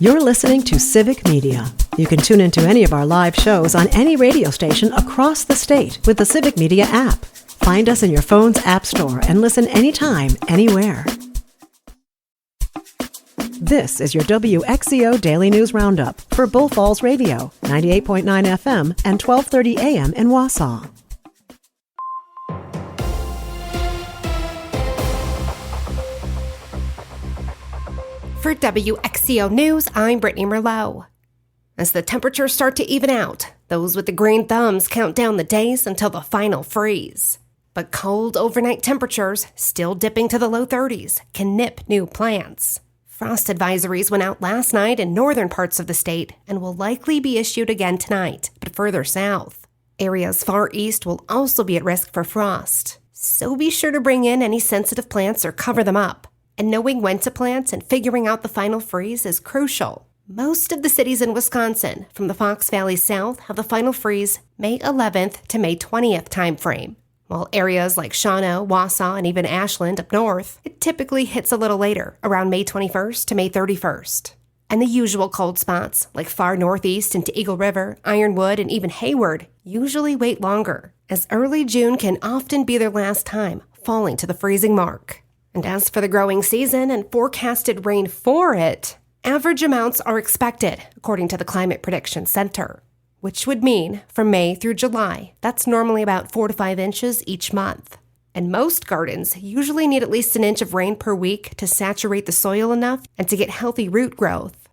You're listening to Civic Media. You can tune into any of our live shows on any radio station across the state with the Civic Media app. Find us in your phone's app store and listen anytime, anywhere. This is your WXCO Daily News Roundup for Bull Falls Radio, 98.9 FM and 1230 AM in Wausau. For WXCO News, I'm Brittany Merlot. As the temperatures start to even out, those with the green thumbs count down the days until the final freeze. But cold overnight temperatures, still dipping to the low 30s, can nip new plants. Frost advisories went out last night in northern parts of the state and will likely be issued again tonight, but further south. Areas far east will also be at risk for frost, so be sure to bring in any sensitive plants or cover them up. And knowing when to plant and figuring out the final freeze is crucial. Most of the cities in Wisconsin, from the Fox Valley south, have the final freeze May 11th to May 20th timeframe, while areas like Shawano, Wausau, and even Ashland up north, it typically hits a little later, around May 21st to May 31st. And the usual cold spots, like far northeast into Eagle River, Ironwood, and even Hayward, usually wait longer, as early June can often be their last time falling to the freezing mark. And as for the growing season and forecasted rain for it, average amounts are expected, according to the Climate Prediction Center, which would mean from May through July, that's normally about 4 to 5 inches each month. And most gardens usually need at least an inch of rain per week to saturate the soil enough and to get healthy root growth.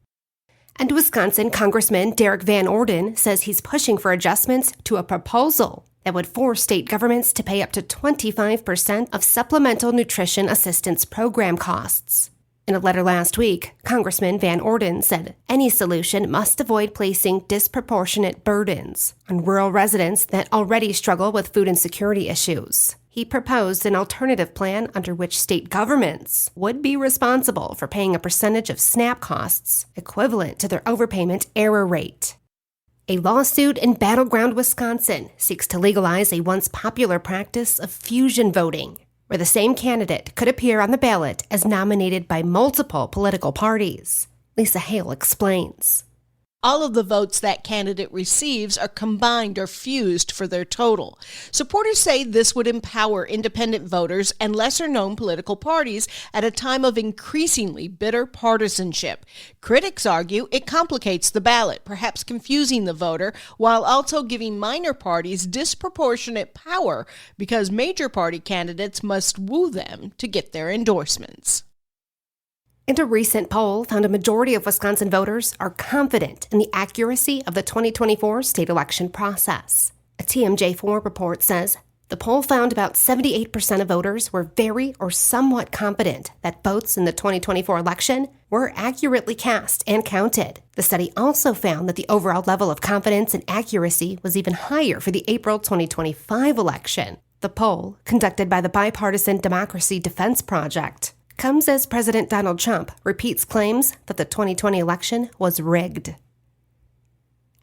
And Wisconsin Congressman Derek Van Orden says he's pushing for adjustments to a proposal that would force state governments to pay up to 25% of supplemental nutrition assistance program costs. In a letter last week, Congressman Van Orden said any solution must avoid placing disproportionate burdens on rural residents that already struggle with food insecurity issues. He proposed an alternative plan under which state governments would be responsible for paying a percentage of SNAP costs equivalent to their overpayment error rate. A lawsuit in battleground Wisconsin seeks to legalize a once popular practice of fusion voting, where the same candidate could appear on the ballot as nominated by multiple political parties. Lisa Hale explains. All of the votes that candidate receives are combined or fused for their total. Supporters say this would empower independent voters and lesser-known political parties at a time of increasingly bitter partisanship. Critics argue it complicates the ballot, perhaps confusing the voter, while also giving minor parties disproportionate power because major party candidates must woo them to get their endorsements. And a recent poll found a majority of Wisconsin voters are confident in the accuracy of the 2024 state election process. A TMJ4 report says the poll found about 78% of voters were very or somewhat confident that votes in the 2024 election were accurately cast and counted. The study also found that the overall level of confidence and accuracy was even higher for the April 2025 election. The poll, conducted by the Bipartisan Democracy Defense Project, comes as President Donald Trump repeats claims that the 2020 election was rigged.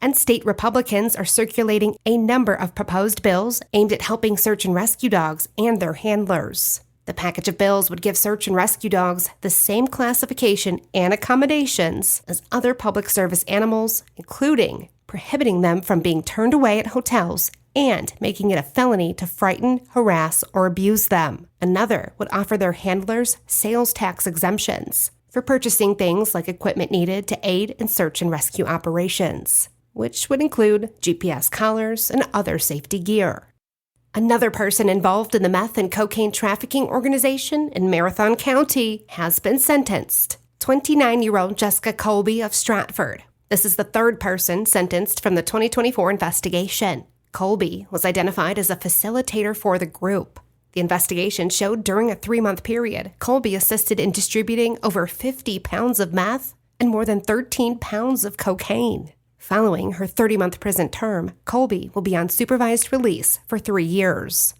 And state Republicans are circulating a number of proposed bills aimed at helping search and rescue dogs and their handlers. The package of bills would give search and rescue dogs the same classification and accommodations as other public service animals, including prohibiting them from being turned away at hotels and making it a felony to frighten, harass, or abuse them. Another would offer their handlers sales tax exemptions for purchasing things like equipment needed to aid in search and rescue operations, which would include GPS collars and other safety gear. Another person involved in the meth and cocaine trafficking organization in Marathon County has been sentenced. 29-year-old Jessica Colby of Stratford. This is the third person sentenced from the 2024 investigation. Colby was identified as a facilitator for the group. The investigation showed during a 3-month period, Colby assisted in distributing over 50 pounds of meth and more than 13 pounds of cocaine. Following her 30-month prison term, Colby will be on supervised release for 3 years.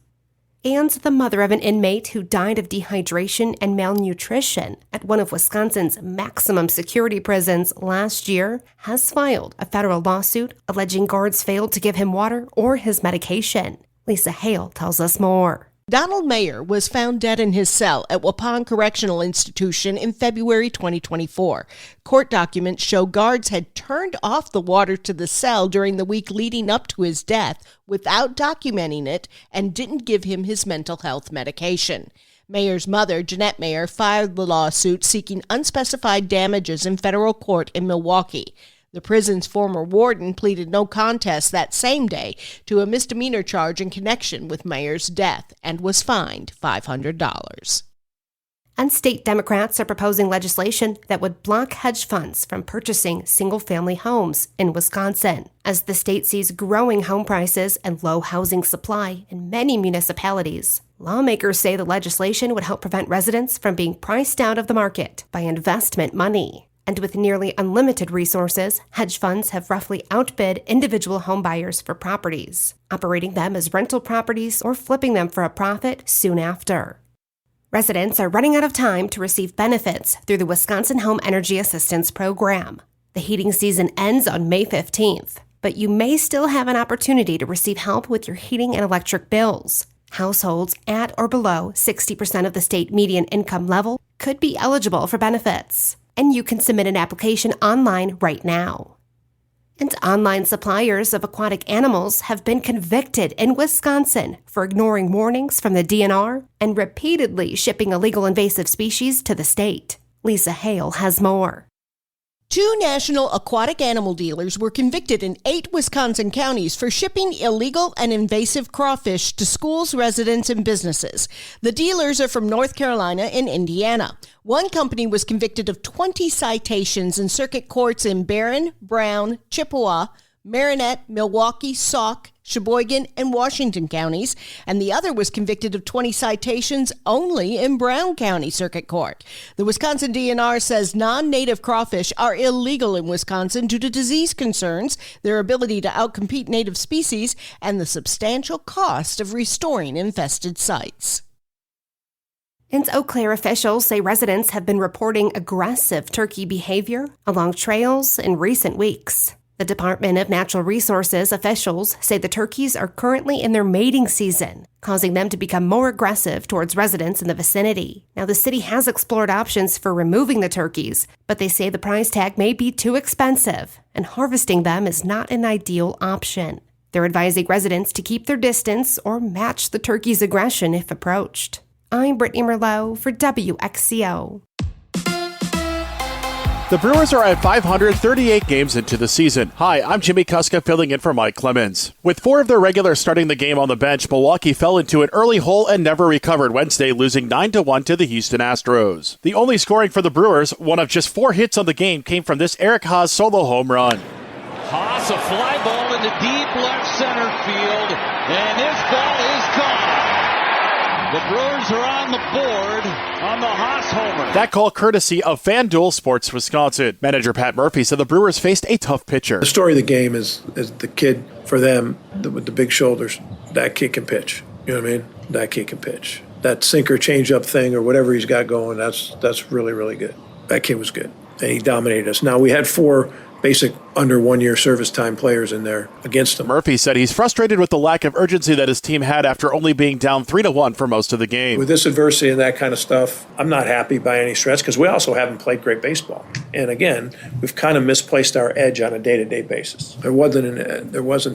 And the mother of an inmate who died of dehydration and malnutrition at one of Wisconsin's maximum security prisons last year has filed a federal lawsuit alleging guards failed to give him water or his medication. Lisa Hale tells us more. Donald Mayer was found dead in his cell at Waupun Correctional Institution in February 2024. Court documents show guards had turned off the water to the cell during the week leading up to his death without documenting it and didn't give him his mental health medication. Mayer's mother, Jeanette Mayer, filed the lawsuit seeking unspecified damages in federal court in Milwaukee. The prison's former warden pleaded no contest that same day to a misdemeanor charge in connection with Mayer's death and was fined $500. And state Democrats are proposing legislation that would block hedge funds from purchasing single-family homes in Wisconsin, as the state sees growing home prices and low housing supply in many municipalities. Lawmakers say the legislation would help prevent residents from being priced out of the market by investment money. And with nearly unlimited resources, hedge funds have roughly outbid individual home buyers for properties, operating them as rental properties or flipping them for a profit soon after. Residents are running out of time to receive benefits through the Wisconsin Home Energy Assistance Program. The heating season ends on May 15th, but you may still have an opportunity to receive help with your heating and electric bills. Households at or below 60% of the state median income level could be eligible for benefits, and you can submit an application online right now. And online suppliers of aquatic animals have been convicted in Wisconsin for ignoring warnings from the DNR and repeatedly shipping illegal invasive species to the state. Lisa Hale has more. 2 national aquatic animal dealers were convicted in 8 Wisconsin counties for shipping illegal and invasive crawfish to schools, residents, and businesses. The dealers are from North Carolina and Indiana. One company was convicted of 20 citations in circuit courts in Barron, Brown, Chippewa, Marinette, Milwaukee, Sauk, Sheboygan, and Washington counties, and the other was convicted of 20 citations only in Brown County Circuit Court. The Wisconsin DNR says non-native crawfish are illegal in Wisconsin due to disease concerns, their ability to outcompete native species, and the substantial cost of restoring infested sites. And Eau Claire officials say residents have been reporting aggressive turkey behavior along trails in recent weeks. The Department of Natural Resources officials say the turkeys are currently in their mating season, causing them to become more aggressive towards residents in the vicinity. Now, the city has explored options for removing the turkeys, but they say the price tag may be too expensive, and harvesting them is not an ideal option. They're advising residents to keep their distance or match the turkey's aggression if approached. I'm Brittany Merlot for WXCO. The Brewers are at 538 games into the season. Hi, I'm Jimmy Kuska filling in for Mike Clemens. With 4 of their regulars starting the game on the bench, Milwaukee fell into an early hole and never recovered Wednesday, losing 9-1 to the Houston Astros. The only scoring for the Brewers, one of just 4 hits on the game, came from this Eric Haas solo home run. Haas, a fly ball into deep left center field, and this ball is gone. The Brewers are on the board on the Haas homer. That call courtesy of FanDuel Sports Wisconsin. Manager Pat Murphy said the Brewers faced a tough pitcher. The story of the game is the kid, for them, with the big shoulders, that kid can pitch. You know what I mean? That kid can pitch. That sinker changeup thing or whatever he's got going, that's really, really good. That kid was good, and he dominated us. Now, we had 4 basic under 1-year service time players in there against him. Murphy said he's frustrated with the lack of urgency that his team had after only being down 3-1 for most of the game. With this adversity and that kind of stuff, I'm not happy by any stretch because we also haven't played great baseball. And again, we've kind of misplaced our edge on a day-to-day basis. There wasn't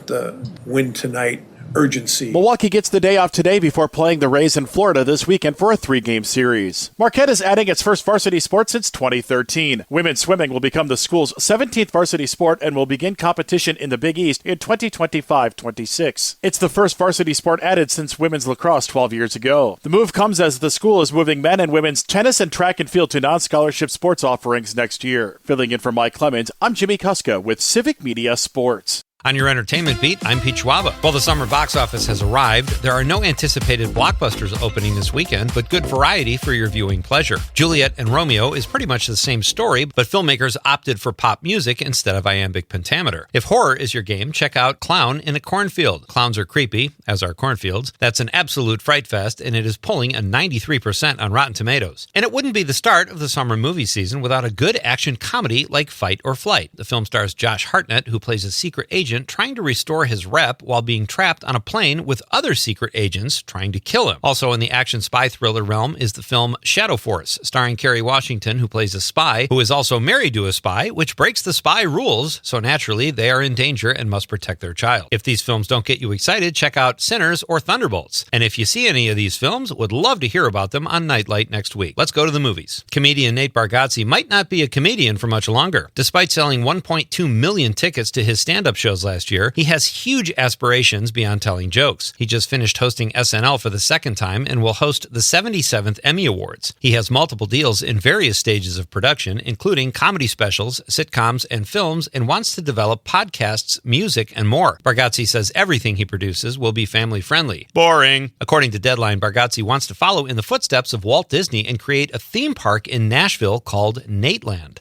the win tonight urgency. Milwaukee gets the day off today before playing the Rays in Florida this weekend for a 3-game series. Marquette is adding its first varsity sport since 2013. Women's swimming will become the school's 17th varsity sport and will begin competition in the Big East in 2025-26. It's the first varsity sport added since women's lacrosse 12 years ago. The move comes as the school is moving men and women's tennis and track and field to non-scholarship sports offerings next year. Filling in for Mike Clemens, I'm Jimmy Kuska with Civic Media Sports. On your entertainment beat, I'm Pete Schwaba. While the summer box office has arrived, there are no anticipated blockbusters opening this weekend, but good variety for your viewing pleasure. Juliet and Romeo is pretty much the same story, but filmmakers opted for pop music instead of iambic pentameter. If horror is your game, check out Clown in a Cornfield. Clowns are creepy, as are cornfields. That's an absolute fright fest, and it is pulling a 93% on Rotten Tomatoes. And it wouldn't be the start of the summer movie season without a good action comedy like Fight or Flight. The film stars Josh Hartnett, who plays a secret agent agent trying to restore his rep while being trapped on a plane with other secret agents trying to kill him. Also in the action spy thriller realm is the film Shadow Force, starring Kerry Washington, who plays a spy who is also married to a spy, which breaks the spy rules, so naturally they are in danger and must protect their child. If these films don't get you excited, check out Sinners or Thunderbolts. And if you see any of these films, would love to hear about them on Nightlight next week. Let's go to the movies. Comedian Nate Bargatze might not be a comedian for much longer. Despite selling 1.2 million tickets to his stand-up shows last year, he has huge aspirations beyond telling jokes. He just finished hosting SNL for the second time and will host the 77th Emmy Awards. He has multiple deals in various stages of production, including comedy specials, sitcoms, and films, and wants to develop podcasts, music, and more. Bargatze says everything he produces will be family-friendly. Boring. According to Deadline, Bargatze wants to follow in the footsteps of Walt Disney and create a theme park in Nashville called Nateland.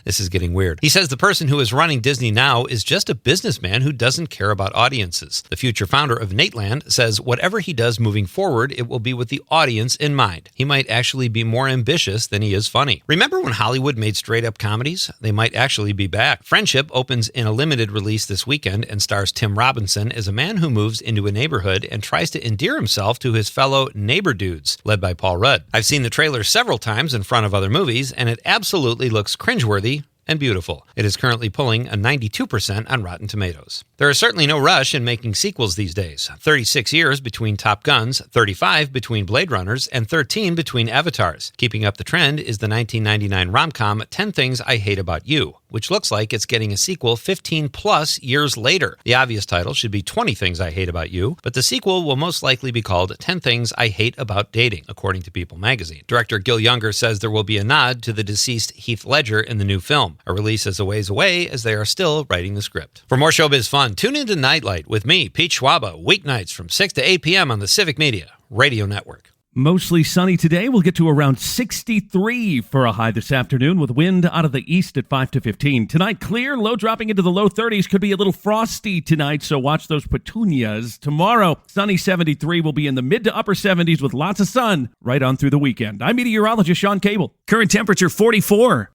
This is getting weird. He says the person who is running Disney now is just a businessman who doesn't care about audiences. The future founder of Nateland says whatever he does moving forward, it will be with the audience in mind. He might actually be more ambitious than he is funny. Remember when Hollywood made straight-up comedies? They might actually be back. Friendship opens in a limited release this weekend and stars Tim Robinson as a man who moves into a neighborhood and tries to endear himself to his fellow neighbor dudes, led by Paul Rudd. I've seen the trailer several times in front of other movies, and it absolutely looks cringeworthy and beautiful. It is currently pulling a 92% on Rotten Tomatoes. There is certainly no rush in making sequels these days. 36 years between Top Guns, 35 between Blade Runners, and 13 between Avatars. Keeping up the trend is the 1999 rom-com 10 Things I Hate About You, which looks like it's getting a sequel 15-plus years later. The obvious title should be 20 Things I Hate About You, but the sequel will most likely be called 10 Things I Hate About Dating, according to People magazine. Director Gil Younger says there will be a nod to the deceased Heath Ledger in the new film. A release is a ways away as they are still writing the script. For more showbiz fun, tune into Nightlight with me, Pete Schwaba, weeknights from 6 to 8 p.m. on the Civic Media Radio Network. Mostly sunny today. We'll get to around 63 for a high this afternoon with wind out of the east at 5 to 15. Tonight, clear, low dropping into the low 30s. Could be a little frosty tonight, so watch those petunias. Tomorrow, sunny 73 will be in the mid to upper 70s with lots of sun right on through the weekend. I'm meteorologist Sean Cable. Current temperature 44.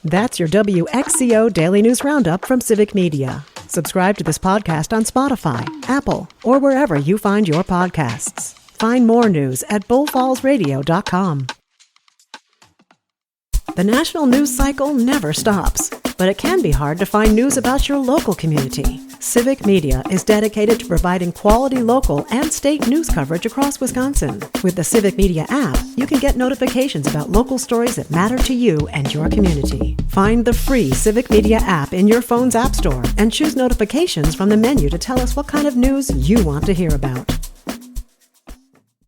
That's your WXCO Daily News Roundup from Civic Media. Subscribe to this podcast on Spotify, Apple, or wherever you find your podcasts. Find more news at bullfallsradio.com. The national news cycle never stops, but it can be hard to find news about your local community. Civic Media is dedicated to providing quality local and state news coverage across Wisconsin. With the Civic Media app, you can get notifications about local stories that matter to you and your community. Find the free Civic Media app in your phone's app store and choose notifications from the menu to tell us what kind of news you want to hear about.